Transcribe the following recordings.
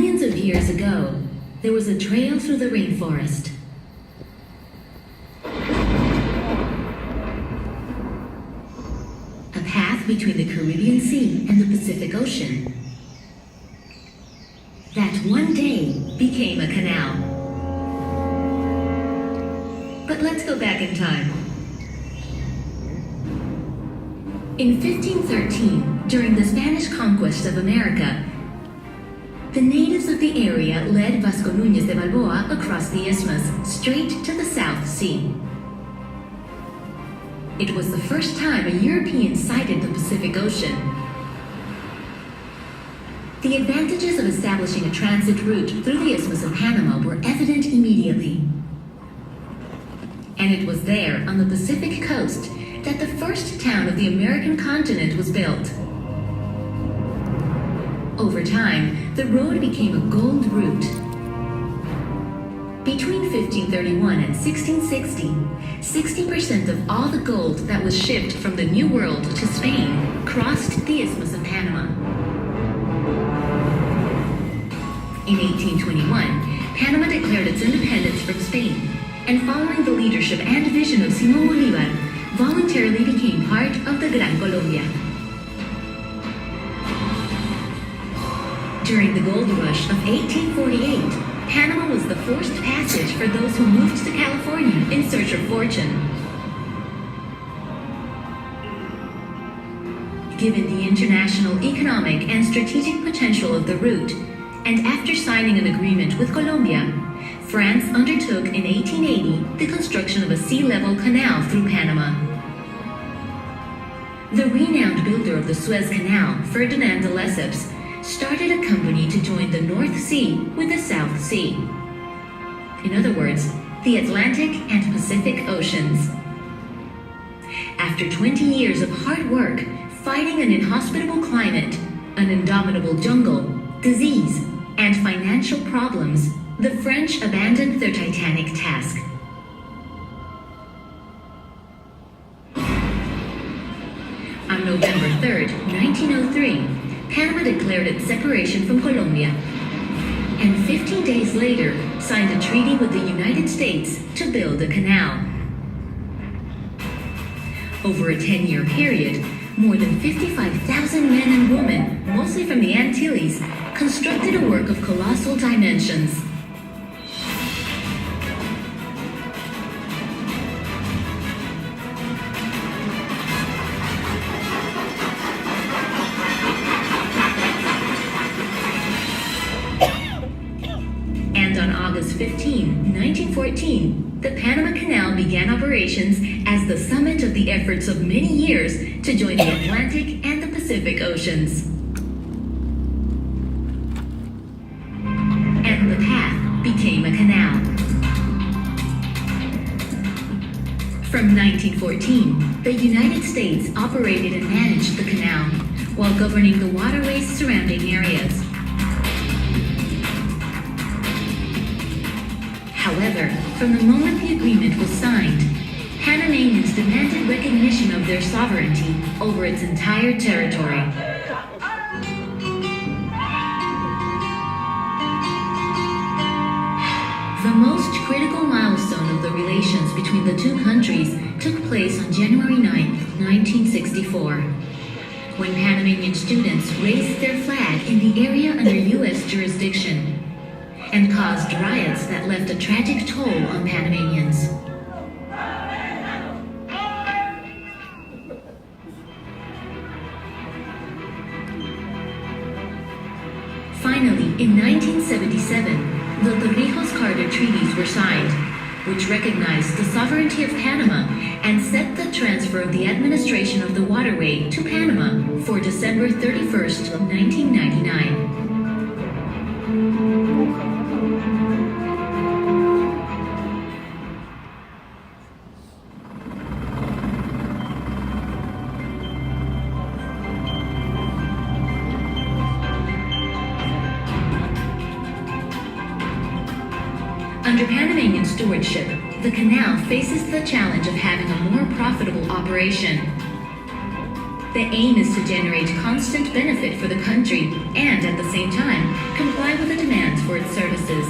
Millions of years ago, there was a trail through the rainforest. A path between the Caribbean Sea and the Pacific Ocean. That one day became a canal. But let's go back in time. In 1513, during the Spanish conquest of America, the natives of the area led Vasco Núñez de Balboa across the isthmus, straight to the South Sea. It was the first time a European sighted the Pacific Ocean. The advantages of establishing a transit route through the Isthmus of Panama were evident immediately. And it was there, on the Pacific coast, that the first town of the American continent was built. Over time, the road became a gold route. Between 1531 and 1660, 60% of all the gold that was shipped from the New World to Spain crossed the Isthmus of Panama. In 1821, Panama declared its independence from Spain, and following the leadership and vision of Simón Bolívar, voluntarily became part of the Gran Colombia. During the gold rush of 1848, Panama was the forced passage for those who moved to California in search of fortune. Given the international economic and strategic potential of the route, and after signing an agreement with Colombia, France undertook in 1880 the construction of a sea-level canal through Panama. The renowned builder of the Suez Canal, Ferdinand de Lesseps, started a company to join the North Sea with the South Sea. In other words, the Atlantic and Pacific Oceans. After 20 years of hard work, fighting an inhospitable climate, an indomitable jungle, disease, and financial problems, the French abandoned their titanic task. On November 3rd, 1903, Panama declared its separation from Colombia, and 15 days later signed a treaty with the United States to build a canal. Over a 10-year period, more than 55,000 men and women, mostly from the Antilles, constructed a work of colossal dimensions. August 15, 1914, the Panama Canal began operations as the summit of the efforts of many years to join the Atlantic and the Pacific Oceans. And the path became a canal. From 1914, the United States operated and managed the canal, while governing the waterways surrounding areas. However, from the moment the agreement was signed, Panamanians demanded recognition of their sovereignty over its entire territory. The most critical milestone of the relations between the two countries took place on January 9, 1964, when Panamanian students raised their flag in the area under U.S. jurisdiction, and caused riots that left a tragic toll on Panamanians. Finally, in 1977, the Torrijos-Carter treaties were signed, which recognized the sovereignty of Panama and set the transfer of the administration of the waterway to Panama for December 31st, 1999. Under Panamanian stewardship, the canal faces the challenge of having a more profitable operation. The aim is to generate constant benefit for the country and, at the same time, comply with the demands for its services.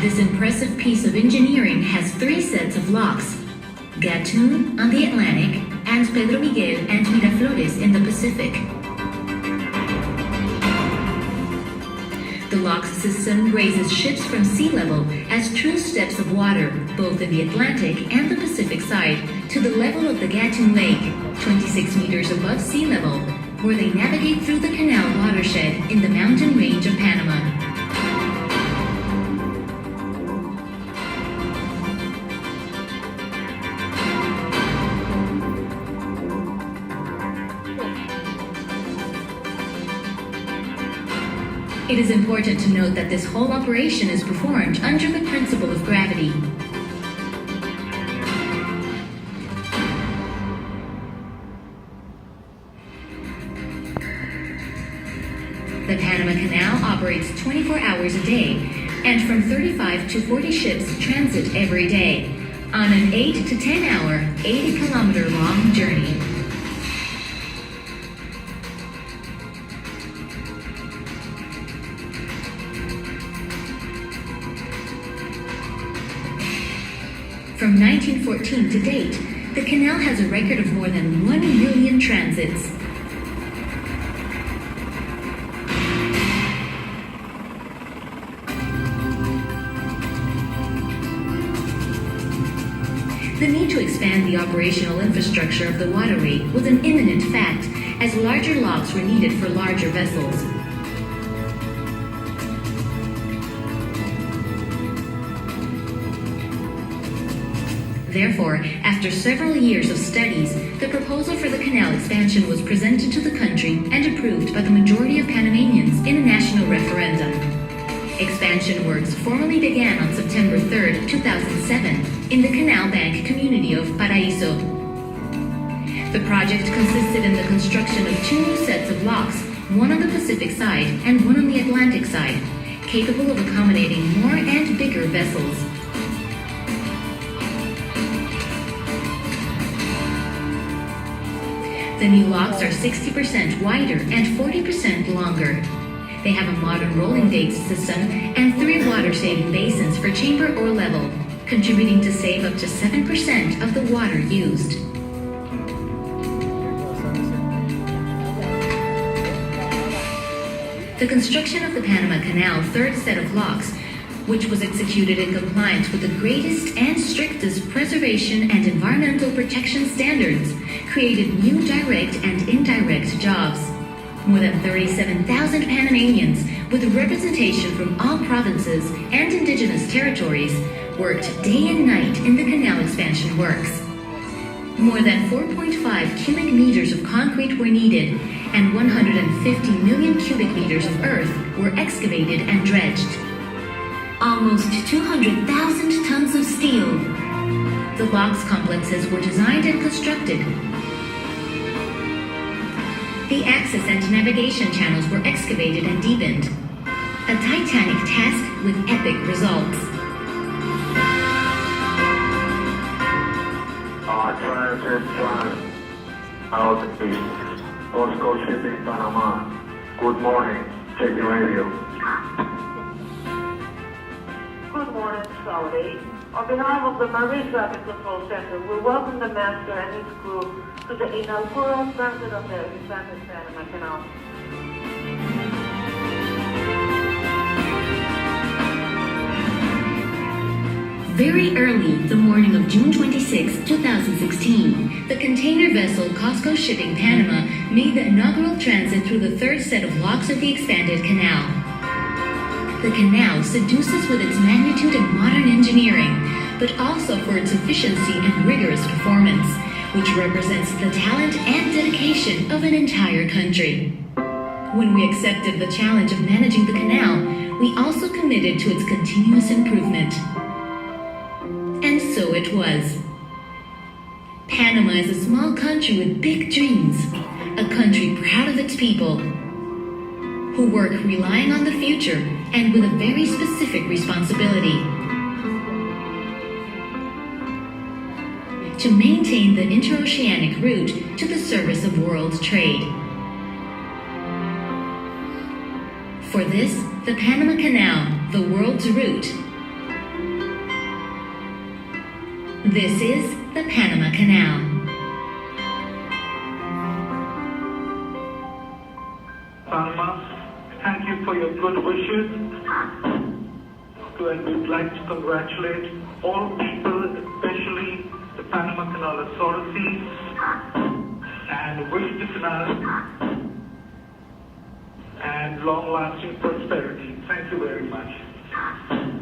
This impressive piece of engineering has 3 sets of locks: Gatun on the Atlantic and Pedro Miguel and Miraflores in the Pacific. The lock system raises ships from sea level as true steps of water, both in the Atlantic and the Pacific side, to the level of the Gatun Lake, 26 meters above sea level, where they navigate through the canal watershed in the mountain range of Panama. It is important to note that this whole operation is performed under the principle of gravity. The Panama Canal operates 24 hours a day, and from 35 to 40 ships transit every day on an 8 to 10 hour, 80-kilometer long journey. From 1914 to date, the canal has a record of more than 1 million transits. The need to expand the operational infrastructure of the waterway was an imminent fact, as larger locks were needed for larger vessels. Therefore, after several years of studies, the proposal for the canal expansion was presented to the country and approved by the majority of Panamanians in a national referendum. Expansion works formally began on September 3, 2007, in the Canal Bank community of Paraíso. The project consisted in the construction of 2 new sets of locks, one on the Pacific side and one on the Atlantic side, capable of accommodating more and bigger vessels. The new locks are 60% wider and 40% longer. They have a modern rolling gate system and 3 water-saving basins for chamber or level, contributing to save up to 7% of the water used. The construction of the Panama Canal third set of locks, which was executed in compliance with the greatest and strictest preservation and environmental protection standards, created new direct and indirect jobs. More than 37,000 Panamanians, with representation from all provinces and indigenous territories, worked day and night in the canal expansion works. More than 4.5 cubic meters of concrete were needed, and 150 million cubic meters of earth were excavated and dredged. Almost 200,000 tons of steel. The locks complexes were designed and constructed. The access and navigation channels were excavated and deepened. A titanic task with epic results. Transit plan. Southeast. Postcode Shipping Panama. Good morning. Check your radio. Good morning, Saudi. On behalf of the Marine Traffic Control Center, we welcome the Master and his crew to the inaugural transit of the expanded Panama Canal. Very early, the morning of June 26, 2016, the container vessel COSCO Shipping Panama made the inaugural transit through the third set of locks of the expanded canal. The canal seduces with its magnitude and modern engineering, but also for its efficiency and rigorous performance, which represents the talent and dedication of an entire country. When we accepted the challenge of managing the canal, we also committed to its continuous improvement. And so it was. Panama is a small country with big dreams, a country proud of its people, who who work relying on the future and with a very specific responsibility to maintain the interoceanic route to the service of world trade. For this, the Panama Canal, the world's route. This is the Panama Canal. Panama, thank you for your good wishes. And we'd like to congratulate all people, especially the Panama Canal authorities, and wish the canal and long-lasting prosperity. Thank you very much.